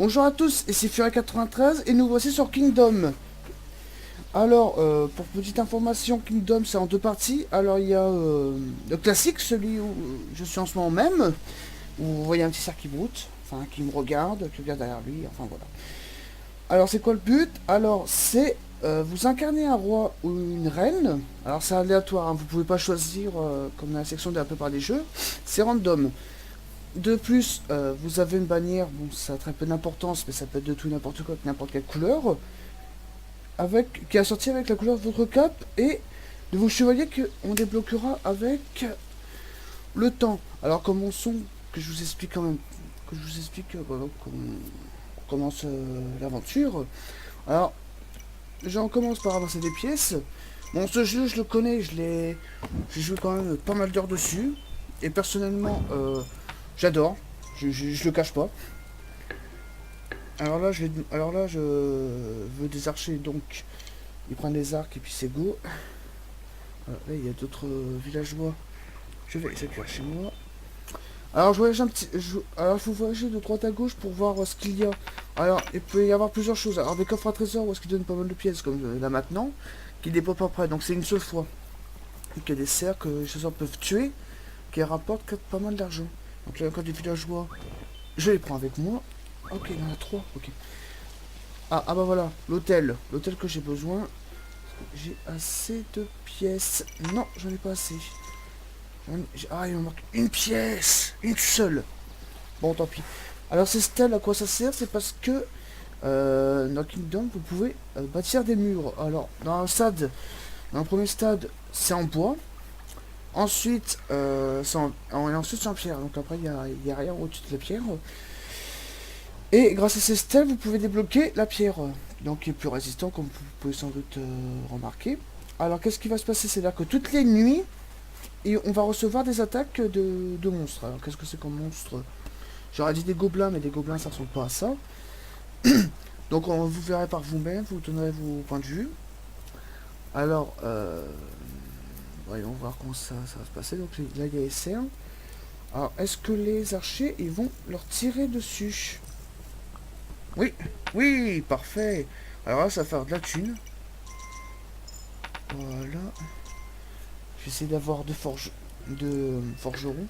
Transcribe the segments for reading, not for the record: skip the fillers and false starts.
Bonjour à tous, ici Fury93 et nous voici sur Kingdom. Alors, pour petite information, Kingdom c'est en deux parties. Alors il y a le classique, celui où je suis en ce moment même, où vous voyez un petit cerf qui broute, enfin qui me regarde, qui regarde derrière lui, enfin voilà. Alors c'est quoi le but? Alors c'est vous incarnez un roi ou une reine. Alors c'est aléatoire, hein, vous pouvez pas choisir comme dans la section de la plupart des jeux, c'est random. De plus, vous avez une bannière, bon, ça a très peu d'importance, mais ça peut être de tout et n'importe quoi, avec n'importe quelle couleur, qui est assortie avec la couleur de votre cape et de vos chevaliers qu'on débloquera avec le temps. Alors commençons, que je vous explique quand même, que je vous explique voilà, qu'on commence l'aventure. Alors, j'en commence par avancer des pièces. Bon, ce jeu, je le connais, j'ai joué quand même pas mal d'heures dessus, et personnellement, j'adore, je le cache pas. Alors là, je veux des archers, donc ils prennent des arcs et puis c'est go. Alors, là, il y a d'autres villageois. Je vais les accueillir chez moi. Alors, je voyage un petit. Alors, il faut voyager de droite à gauche pour voir ce qu'il y a. Alors, il peut y avoir plusieurs choses. Alors, des coffres à trésors où est-ce qu'ils donnent pas mal de pièces, comme là maintenant, qui dépopent après. Donc, c'est une seule fois. Et qu'il y a des cerfs que les chasseurs peuvent tuer, qui rapportent pas mal d'argent. Donc, là, il y a encore des villageois. Je les prends avec moi. Ok, il y en a trois. Ok. Ah bah voilà, l'hôtel. L'hôtel que j'ai besoin. J'ai assez de pièces. Non, j'en ai pas assez. Ah, il me manque une pièce. Une seule. Bon, tant pis. Alors, ces stèles, à quoi ça sert? C'est parce que dans Kingdom, vous pouvez bâtir des murs. Alors, dans le premier stade, c'est en bois. Ensuite, ensuite c'est en pierre. Donc après, il y a rien au-dessus de la pierre. Et grâce à ces stèles, vous pouvez débloquer la pierre. Donc, qui est plus résistant, comme vous pouvez sans doute remarquer. Alors, qu'est-ce qui va se passer? C'est-à-dire que toutes les nuits, et on va recevoir des attaques de monstres. Alors, qu'est-ce que c'est comme monstre? J'aurais dit des gobelins, mais des gobelins, ça ressemble pas à ça. Donc, vous verrez par vous-même, vous donnerez vos points de vue. Alors, voyons voir comment ça va se passer. Donc, là, il y a les cerfs. Alors, est-ce que les archers, ils vont leur tirer dessus? Oui, oui, parfait. Alors là, ça va faire de la thune. Voilà. Je vais essayer d'avoir de forgerons,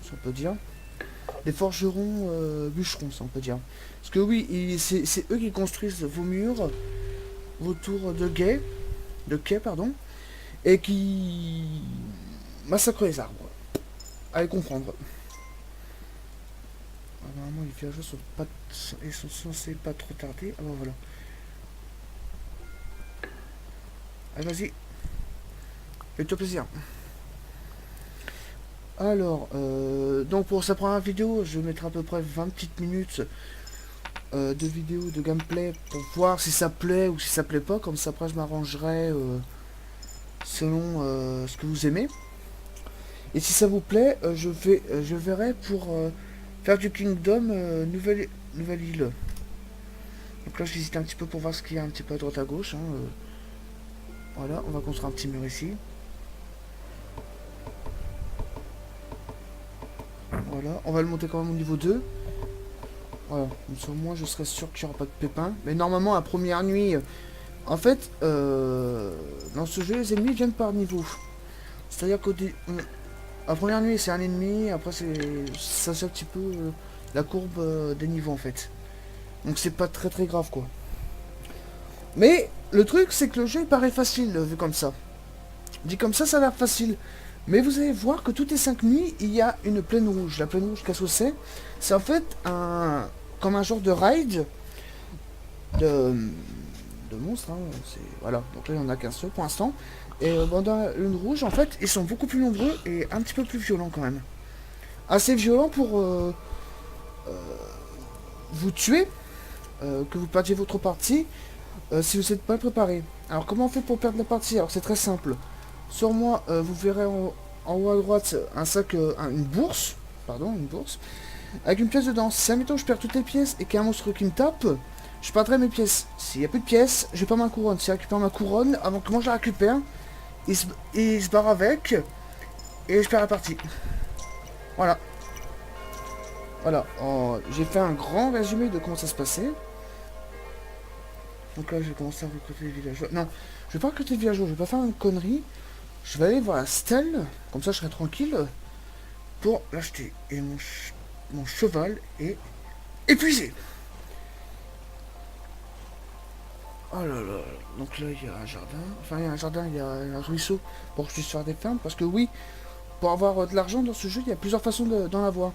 si on peut dire. Des forgerons bûcherons, si on peut dire. Parce que oui, c'est eux qui construisent vos murs, vos tours de quai, pardon, et qui massacrent les arbres. Allez comprendre. Ah, normalement, les villageois ils sont censés pas trop tarder. Ah bah voilà. Allez, vas-y. Fais-toi plaisir. Alors, donc pour sa première vidéo, je mettrai à peu près 20 petites minutes de vidéo de gameplay pour voir si ça plaît ou si ça plaît pas. Comme ça, après, je m'arrangerai selon ce que vous aimez. Et si ça vous plaît, je verrai pour faire du Kingdom nouvelle île. Donc là, j'hésite un petit peu pour voir ce qu'il y a un petit peu à droite à gauche. Hein, voilà, on va construire un petit mur ici. Voilà, on va le monter quand même au niveau 2. Voilà, comme ça au moins je serai sûr qu'il n'y aura pas de pépins. Mais normalement, la première nuit, en fait, dans ce jeu, les ennemis viennent par niveau. C'est-à-dire qu'au la première nuit, c'est un ennemi, après, ça c'est un petit peu la courbe des niveaux en fait. Donc c'est pas très très grave quoi. Mais le truc, c'est que le jeu il paraît facile vu comme ça. Dit comme ça a l'air facile. Mais vous allez voir que toutes les 5 nuits, il y a une plaine rouge. La plaine rouge, qu'est-ce que c'est? C'est en fait comme un genre de raid de, de monstres. Hein. Voilà, donc là il n'y en a qu'un seul pour l'instant. Et dans la lune rouge, en fait, ils sont beaucoup plus nombreux et un petit peu plus violents quand même. Assez violents pour vous tuer, que vous perdiez votre partie, si vous n'êtes pas préparé. Alors comment on fait pour perdre la partie? Alors c'est très simple. Sur moi, vous verrez en haut à droite un sac, une bourse, pardon, une bourse, avec une pièce dedans. Si admettons je perds toutes les pièces et qu'il y a un monstre qui me tape, je perdrai mes pièces. S'il n'y a plus de pièces, je perds ma couronne. Si je récupère ma couronne, avant que moi je la récupère, il se barre avec, et je perds la partie. Voilà. Voilà, j'ai fait un grand résumé de comment ça se passait. Donc là, je vais commencer à recruter les villageois. Non, je vais pas recruter les villageois, je vais pas faire une connerie. Je vais aller voir la stèle, comme ça je serai tranquille, pour l'acheter. Et mon cheval est épuisé. Oh là là. Donc là, il y a un jardin. Enfin, il y a un jardin, il y a un ruisseau pour que je puisse faire des fermes. Parce que oui, pour avoir de l'argent dans ce jeu, il y a plusieurs façons d'en avoir.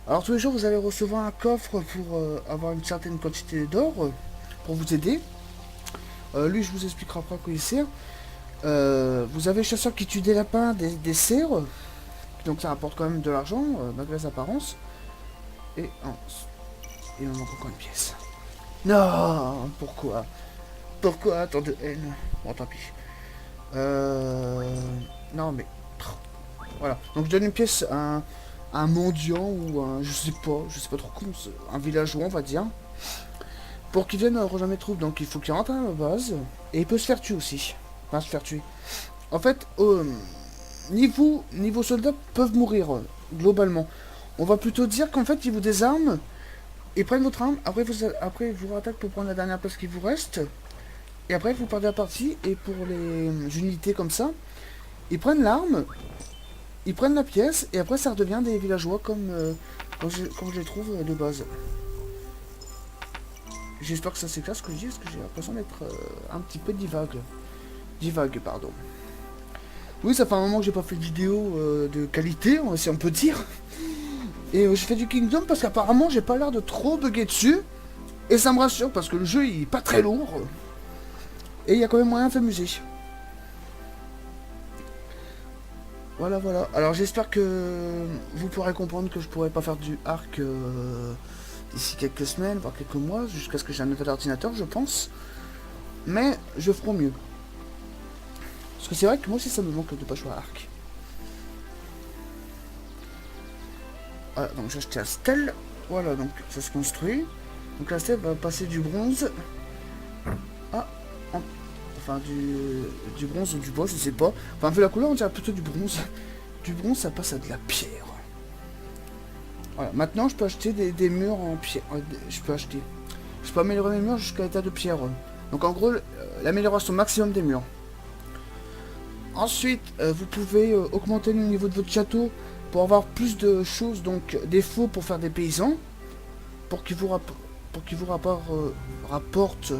Alors tous les jours, vous allez recevoir un coffre pour avoir une certaine quantité d'or pour vous aider. Lui, je vous expliquerai après à quoi il sert. Vous avez le chasseur qui tue des lapins, des cerfs. Donc ça rapporte quand même de l'argent, malgré les apparences. Et il me manque encore une pièce. Non, pourquoi? Pourquoi tant de haine? Bon, tant pis. Non, mais... Voilà. Donc je donne une pièce à un mendiant ou un... Je sais pas trop comment... Un villageois, on va dire. Pour qu'il vienne rejoindre mes troupes. Donc il faut qu'il rentre à la base. Et il peut se faire tuer aussi. Enfin, se faire tuer. En fait, niveau soldats peuvent mourir, globalement. On va plutôt dire qu'en fait, ils vous désarment. Ils prennent votre arme. Après, ils vous rattaquent pour prendre la dernière place qui vous reste. Et après, vous perdez la partie. Et pour les unités comme ça, ils prennent l'arme. Ils prennent la pièce. Et après, ça redevient des villageois comme je les trouve de base. J'espère que ça s'éclaire ce que je dis. Parce que j'ai l'impression d'être un petit peu divague. Divague, pardon. Oui, ça fait un moment que j'ai pas fait de vidéo de qualité, si on peut dire. Et j'ai fait du Kingdom parce qu'apparemment j'ai pas l'air de trop bugger dessus. Et ça me rassure parce que le jeu il est pas très lourd. Et il y a quand même moyen de s'amuser. Voilà, voilà. Alors j'espère que vous pourrez comprendre que je pourrais pas faire du arc d'ici quelques semaines, voire quelques mois, jusqu'à ce que j'ai un nouvel ordinateur, je pense. Mais je ferai mieux. Parce que c'est vrai que moi aussi ça me manque de pas jouer à arc. Voilà, donc j'ai acheté la stèle. Voilà, donc ça se construit. Donc la stèle va passer du bronze à... Enfin du bronze ou du bois, je sais pas. Enfin vu la couleur on dirait plutôt du bronze. Du bronze ça passe à de la pierre. Voilà, maintenant je peux acheter des murs en pierre. Je peux améliorer mes murs jusqu'à l'état de pierre. Donc en gros, l'amélioration maximum des murs. Ensuite, vous pouvez augmenter le niveau de votre château pour avoir plus de choses, donc des faux pour faire des paysans, pour qu'ils vous rapportent,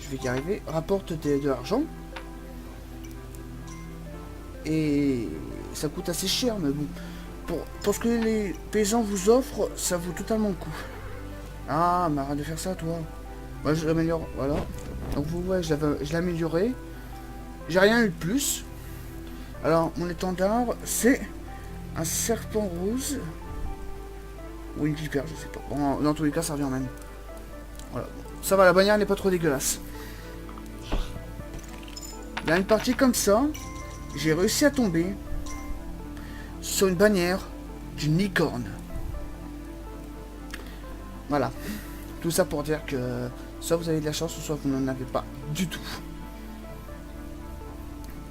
je vais y arriver, rapporte de l'argent. Et ça coûte assez cher, mais bon, pour ce que les paysans vous offrent, ça vaut totalement le coup. Ah, mais arrête de faire ça, toi. Moi, je l'améliore, voilà. Donc vous voyez, je l'ai amélioré. J'ai rien eu de plus. Alors, mon étendard, c'est un serpent rose. Ou une vipère, je sais pas. Bon, dans tous les cas, ça revient en même. Voilà. Ça va, la bannière n'est pas trop dégueulasse. Il y a une partie comme ça. J'ai réussi à tomber sur une bannière d'une licorne. Voilà. Tout ça pour dire que soit vous avez de la chance, soit vous n'en avez pas du tout.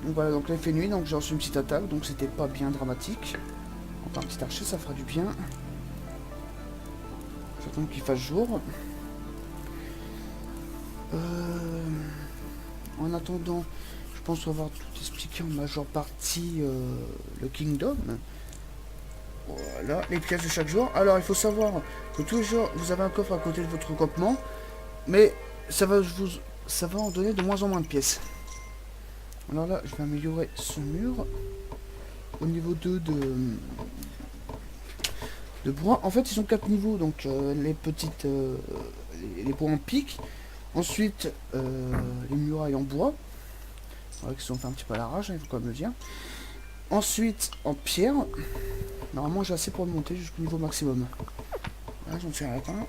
Donc voilà, donc là il fait nuit, donc j'ai reçu une petite attaque, donc c'était pas bien dramatique. Enfin, un petit archer, ça fera du bien. J'attends qu'il fasse jour. En attendant, je pense avoir tout expliqué en majeure partie le Kingdom. Voilà, les pièces de chaque jour. Alors il faut savoir que tous les jours vous avez un coffre à côté de votre campement, mais ça va en donner de moins en moins de pièces. Alors là, je vais améliorer ce mur. Au niveau 2 de bois. En fait, ils ont 4 niveaux. Donc, les petites... les bois en pic. Ensuite, les murailles en bois. Qui sont fait un petit peu à l'arrache, il faut quand même le dire. Ensuite, en pierre. Normalement, j'ai assez pour monter jusqu'au niveau maximum. Là, j'en suis à la fin.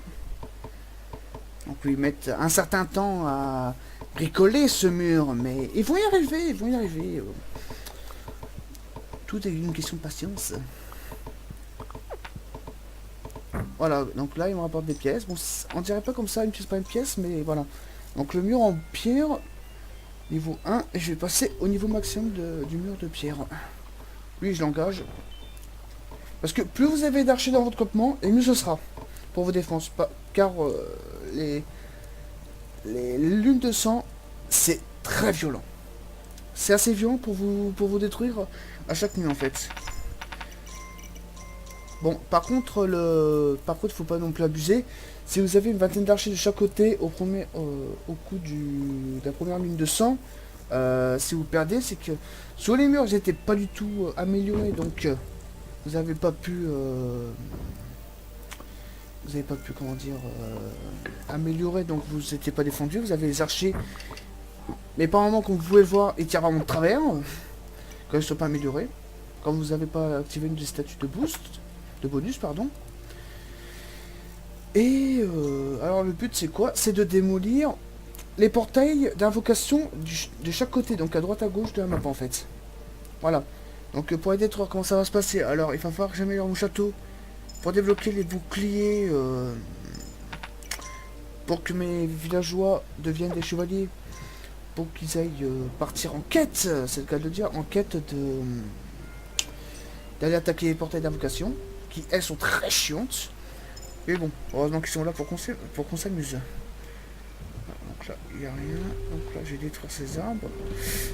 Donc, ils mettent un certain temps à bricoler ce mur, mais ils vont y arriver, ils vont y arriver. Tout est une question de patience. Voilà, donc là, il me rapporte des pièces. Bon, on dirait pas comme ça, une pièce par une pièce, mais voilà. Donc le mur en pierre, niveau 1, et je vais passer au niveau maximum du mur de pierre. Lui, je l'engage. Parce que plus vous avez d'archers dans votre campement, et mieux ce sera pour vos défenses. Car les lunes de sang, c'est très violent. C'est assez violent pour vous détruire à chaque nuit en fait. Bon, par contre, faut pas non plus abuser. Si vous avez une vingtaine d'archers de chaque côté au coup de la première lune de sang, si vous perdez, c'est que sur les murs, ils n'étaient pas du tout améliorés, donc vous n'avez pas pu, comment dire, améliorer, donc vous n'étiez pas défendu. Vous avez les archers, mais par moment, comme vous pouvez le voir, ils tirent vraiment de travers, quand ils ne sont pas améliorés, quand vous n'avez pas activé une des statuts de boost, de bonus, pardon. Et alors le but c'est quoi? C'est de démolir les portails d'invocation de chaque côté, donc à droite à gauche de la map en fait. Voilà. Donc pour aider à voir comment ça va se passer, alors il va falloir que j'améliore mon château pour débloquer les boucliers, pour que mes villageois deviennent des chevaliers, pour qu'ils aillent partir en quête, c'est le cas de le dire, en quête d'aller attaquer les portails d'invocation, qui elles sont très chiantes. Mais bon, heureusement qu'ils sont là pour qu'on s'amuse. Donc là, il n'y a rien. Donc là, je vais détruire ces arbres.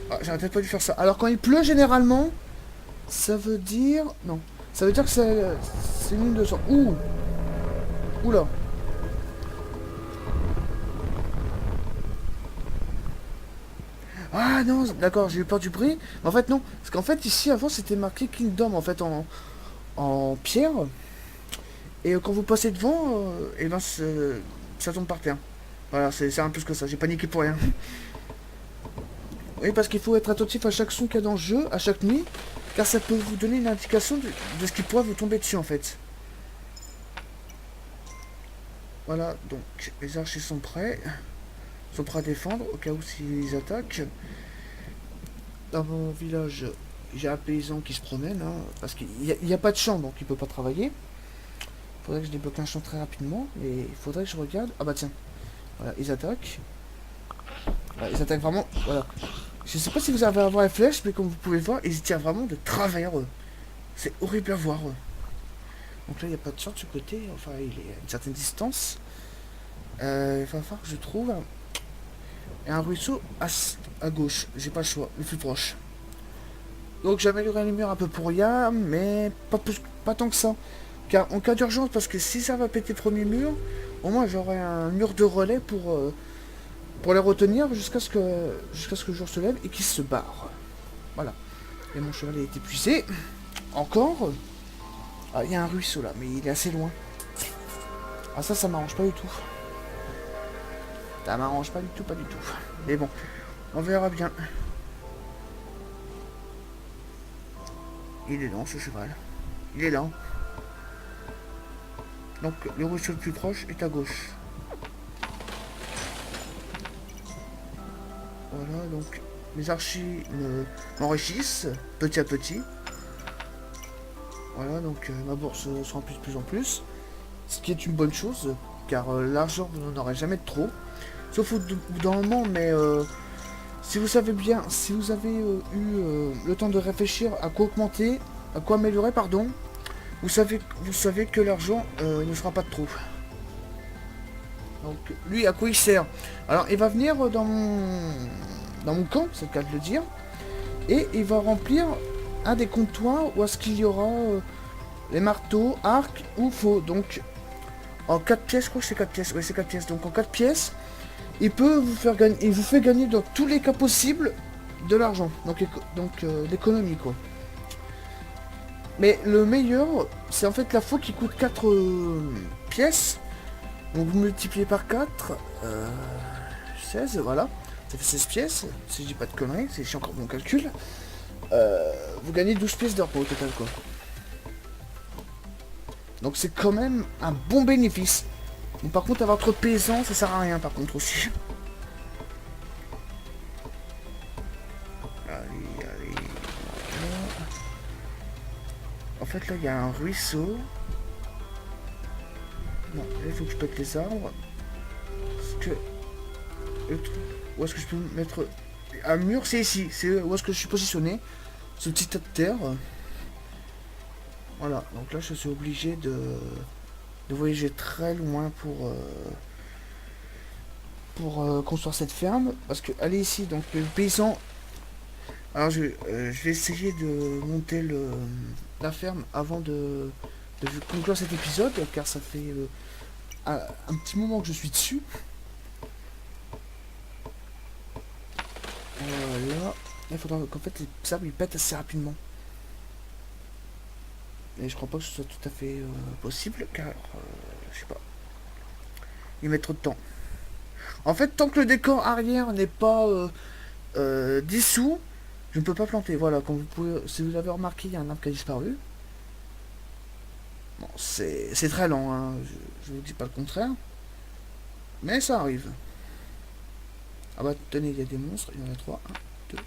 Ah, j'aurais peut-être pas dû faire ça. Alors quand il pleut, généralement, ça veut dire... Non. Ça veut dire que c'est une 200. Ouh. Oula. Ah non, d'accord, j'ai eu peur du bruit. En fait, non. Parce qu'en fait, ici, avant, c'était marqué Kingdom, en fait, en pierre. Et quand vous passez devant, et ben ça tombe par terre. Voilà, c'est un peu ce que ça, j'ai paniqué pour rien. Oui, parce qu'il faut être attentif à chaque son qu'il y a dans le jeu, à chaque nuit, car ça peut vous donner une indication de ce qui pourrait vous tomber dessus en fait. Voilà, donc les archers sont prêts à défendre au cas où s'ils attaquent. Dans mon village, j'ai un paysan qui se promène, hein, parce qu'il n'y a pas de champ, donc il peut pas travailler. Faudrait que je débloque un champ très rapidement, mais il faudrait que je regarde. Ah bah tiens, voilà, ils attaquent. Voilà, ils attaquent vraiment, voilà. Je sais pas si vous avez à voir les flèches, mais comme vous pouvez voir, ils tirent vraiment de travers. C'est horrible à voir. Donc là, il n'y a pas de champ de ce côté, enfin, il est à une certaine distance. Il va falloir que je trouve un ruisseau à gauche. J'ai pas le choix, le plus proche. Donc j'améliorerai les murs un peu pour rien, mais pas tant que ça. Car en cas d'urgence, parce que si ça va péter le premier mur, au moins j'aurai un mur de relais pour les retenir jusqu'à ce que le jour se lève et qu'ils se barrent. Voilà. Et mon cheval est épuisé. Encore. Ah, il y a un ruisseau là, mais il est assez loin. Ah ça m'arrange pas du tout. Ça m'arrange pas du tout, pas du tout. Mais bon, on verra bien. Il est lent ce cheval. Il est lent. Donc le ruisseau le plus proche est à gauche. Voilà, donc mes archis m'enrichissent petit à petit. Voilà, donc ma bourse se remplit de plus en plus. Ce qui est une bonne chose, car l'argent, vous n'en aurez jamais de trop. Sauf au bout d'un moment, mais si vous savez bien, si vous avez eu le temps de réfléchir à quoi augmenter, à quoi améliorer, pardon, vous savez que l'argent ne sera pas de trop. Donc lui, à quoi il sert? Alors il va venir dans mon camp, c'est le cas de le dire, et il va remplir un des comptoirs où est-ce qu'il y aura les marteaux, arcs ou faux. Donc en 4 pièces, je crois que c'est 4 pièces, oui c'est 4 pièces. Donc en 4 pièces, il peut vous faire gagner, il vous fait gagner dans tous les cas possibles de l'argent, donc l'économie quoi. Mais le meilleur, c'est en fait la faux qui coûte 4 pièces. Donc vous multipliez par 4, 16, voilà. Ça fait 16 pièces, si je dis pas de conneries, si j'ai encore mon calcul. Vous gagnez 12 pièces d'or au total quoi. Donc c'est quand même un bon bénéfice. Bon, par contre avoir trop de paysans, ça sert à rien par contre aussi. Allez. En fait là il y a un ruisseau. Non, là il faut que je pète les arbres. Parce que... Où est-ce que je peux mettre un mur? C'est ici, c'est où est-ce que je suis positionné. Ce petit tas de terre. Voilà, donc là je suis obligé de voyager très loin pour construire cette ferme. Parce que, allez ici, donc le paysan... Alors je vais essayer de monter la ferme avant de conclure cet épisode, car ça fait un petit moment que je suis dessus. Voilà. Il faudra qu'en fait les arbres ils pètent assez rapidement. Et je crois pas que ce soit tout à fait possible, car je sais pas. Il met trop de temps. En fait, tant que le décor arrière n'est pas dissous, je ne peux pas planter. Voilà, comme vous pouvez, si vous avez remarqué, il y a un arbre qui a disparu. Bon, c'est très lent, hein. Je ne vous dis pas le contraire. Mais ça arrive. Ah bah tenez, il y a des monstres, il y en a 3. 1, 2,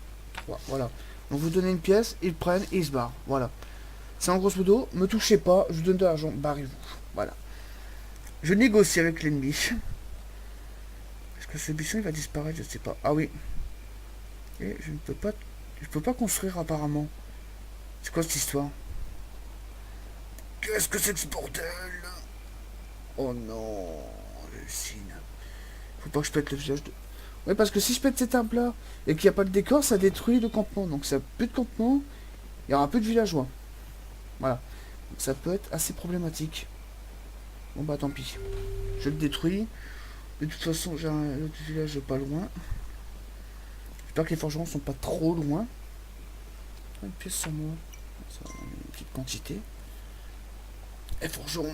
3, voilà. Donc vous donnez une pièce, ils prennent et ils se barrent. Voilà. C'est en grosso modo, me touchez pas, je vous donne de l'argent, barrez-vous. Voilà. Je négocie avec l'ennemi. Est-ce que ce buisson il va disparaître? Je sais pas. Ah oui. Et je ne peux pas. Je peux pas construire apparemment. C'est quoi cette histoire? Qu'est-ce que c'est que ce bordel? Oh non, hallucine. Faut pas que je pète le village de... Oui, parce que si je pète cet arbre là et qu'il n'y a pas de décor, ça détruit le campement. Donc ça plus de campement, il y aura plus de villageois. Voilà. Donc, ça peut être assez problématique. Bon bah tant pis. Je le détruis. De toute façon, j'ai un autre village pas loin. J'espère que les forgerons sont pas trop loin. Une pièce sur moi. Ça, une petite quantité. Et forgeron.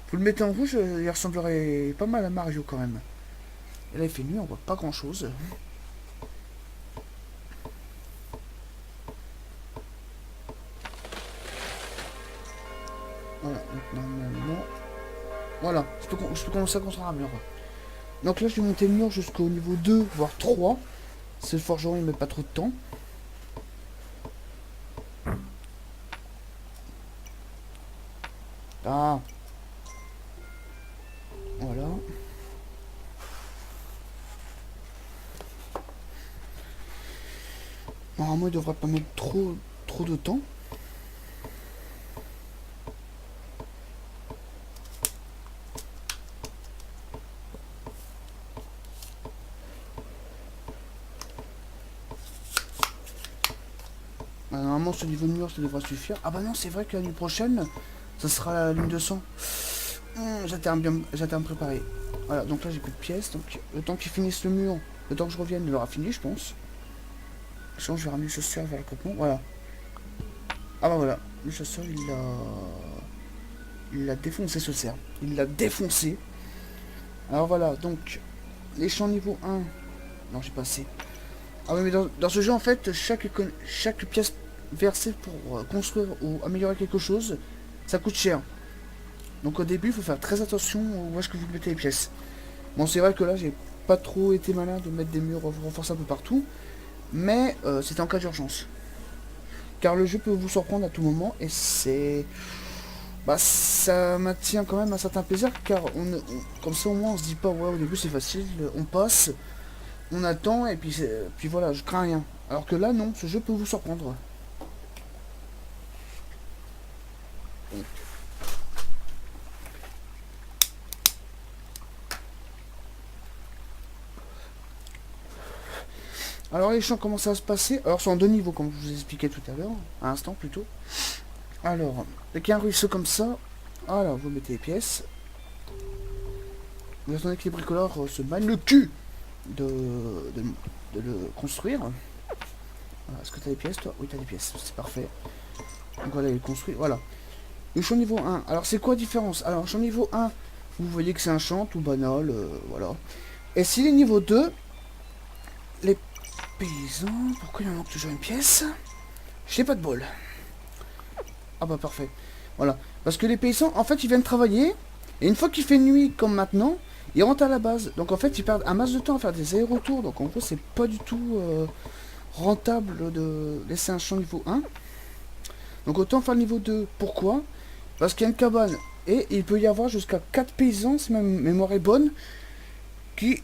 Vous le mettez en rouge, il ressemblerait pas mal à Mario quand même. Et là il fait nuit, on voit pas grand chose. Voilà, donc normalement... Voilà, je peux commencer à construire un mur. Donc là je vais monter le mur jusqu'au niveau 2, voire 3. C'est le forgeron, il met pas trop de temps. Ah. Voilà. Normalement il devrait pas mettre trop de temps. Normalement ce niveau de mur ça devrait suffire. Ah bah non, c'est vrai que la nuit prochaine ça sera la ligne de sang. J'étais à me préparer. Voilà, donc là j'ai plus de pièces. Donc le temps qu'ils finissent le mur, le temps que je revienne, il aura fini je pense. Sinon je vais ramener le chasseur vers le campement. Voilà. Ah bah voilà, le chasseur il a défoncé ce cerf. Il l'a défoncé. Alors voilà, donc les champs niveau 1. Non, j'ai pas assez. Ah oui, mais dans ce jeu en fait, chaque pièce versée pour construire ou améliorer quelque chose, ça coûte cher. Donc au début, il faut faire très attention où est-ce que vous mettez les pièces. Bon, c'est vrai que là, j'ai pas trop été malin de mettre des murs renforcés un peu partout. Mais c'est en cas d'urgence. Car le jeu peut vous surprendre à tout moment. Et c'est... Bah, ça maintient quand même un certain plaisir. Car comme ça, au moins, on se dit pas, ouais, au début, c'est facile. On passe, on attend, et puis voilà, je crains rien. Alors que là, non, ce jeu peut vous surprendre. Alors les champs, comment ça va se passer? Alors c'est en 2 niveaux, comme je vous expliquais tout à l'heure, à l'instant plutôt. Alors, avec un ruisseau comme ça, alors vous mettez les pièces. Vous attendez que les bricoleurs se baignent le cul de le construire. Voilà, est-ce que tu as des pièces toi? Oui, tu as des pièces, c'est parfait. Donc voilà, il construit, voilà. Le champ niveau 1, alors c'est quoi la différence? Alors le champ niveau 1, vous voyez que c'est un champ tout banal, voilà. Et s'il est niveau 2, les paysans, pourquoi il en manque toujours une pièce? J'ai pas de bol. Ah bah parfait. Voilà. Parce que les paysans, en fait, ils viennent travailler. Et une fois qu'il fait nuit, comme maintenant, ils rentrent à la base. Donc en fait, ils perdent un masse de temps à faire des allers-retours. Donc en gros, c'est pas du tout rentable de laisser un champ niveau 1. Donc autant faire le niveau 2. Pourquoi? Parce qu'il y a une cabane. Et il peut y avoir jusqu'à 4 paysans, si ma mémoire est bonne, qui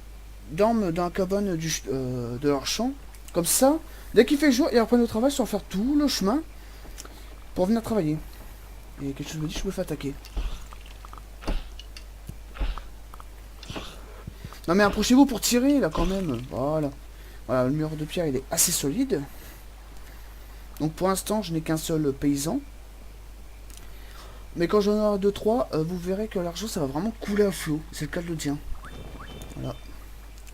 dorment dans la cabane de leur champ. Comme ça, dès qu'il fait jour, ils reprennent le travail sans faire tout le chemin pour venir travailler. Et quelque chose me dit que je me fais attaquer. Non mais approchez-vous pour tirer là quand même. Voilà. Voilà, le mur de pierre il est assez solide. Donc pour l'instant je n'ai qu'un seul paysan. Mais quand j'en aurai 2-3, vous verrez que l'argent ça va vraiment couler à flot. C'est le cas de le dire. Voilà.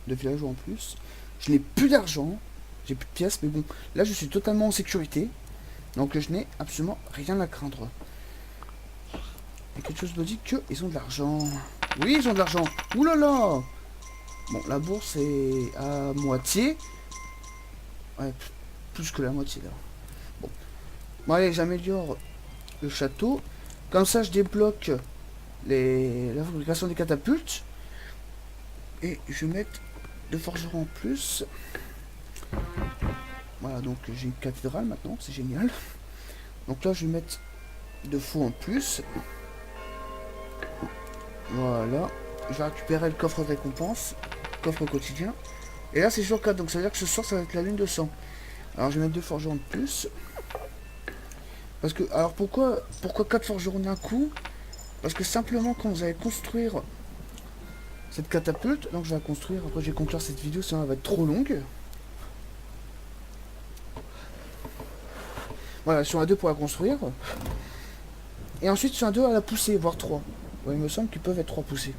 2 villageois en plus. Je n'ai plus d'argent. J'ai plus de pièces, mais bon. Là je suis totalement en sécurité. Donc je n'ai absolument rien à craindre. Et quelque chose me dit qu'ils ont de l'argent. Oui, ils ont de l'argent. Ouh là là. Bon, la bourse est à moitié. Ouais, plus que la moitié là. Bon. Bon allez, j'améliore le château. Comme ça, je débloque la fabrication des catapultes. Et je vais mettre 2 forgerons en plus. Voilà, donc j'ai une cathédrale maintenant, c'est génial. Donc là, je vais mettre 2 faux en plus. Voilà. Je vais récupérer le coffre de récompense. Coffre quotidien. Et là, c'est jour 4, donc ça veut dire que ce soir, ça va être la lune de sang. Alors, je vais mettre 2 forgerons de plus. Parce que, alors pourquoi 4 forgerons d'un coup? Parce que simplement, quand vous allez construire cette catapulte, donc je vais la construire, après je vais conclure cette vidéo, sinon elle va être trop longue. Voilà, sur un 2 pour la construire. Et ensuite sur un 2 à la pousser, voire 3. Ouais, il me semble qu'ils peuvent être 3 poussés.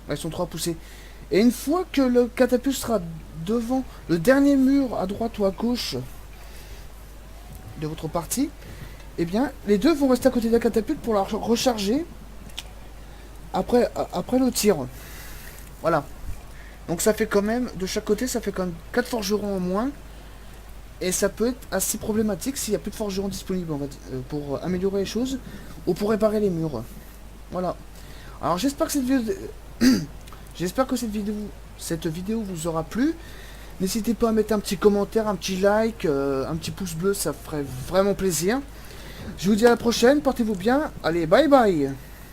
Ouais, ils sont 3 poussés. Et une fois que le catapulte sera devant le dernier mur à droite ou à gauche de votre partie, eh bien, les 2 vont rester à côté de la catapulte pour la recharger après le tir. Voilà. Donc ça fait quand même, de chaque côté, ça fait quand même 4 forgerons en moins. Et ça peut être assez problématique s'il n'y a plus de forgerons disponibles pour améliorer les choses ou pour réparer les murs. Voilà. Alors j'espère que cette vidéo vous aura plu. N'hésitez pas à mettre un petit commentaire, un petit like, un petit pouce bleu, ça ferait vraiment plaisir. Je vous dis à la prochaine, portez-vous bien. Allez, bye bye.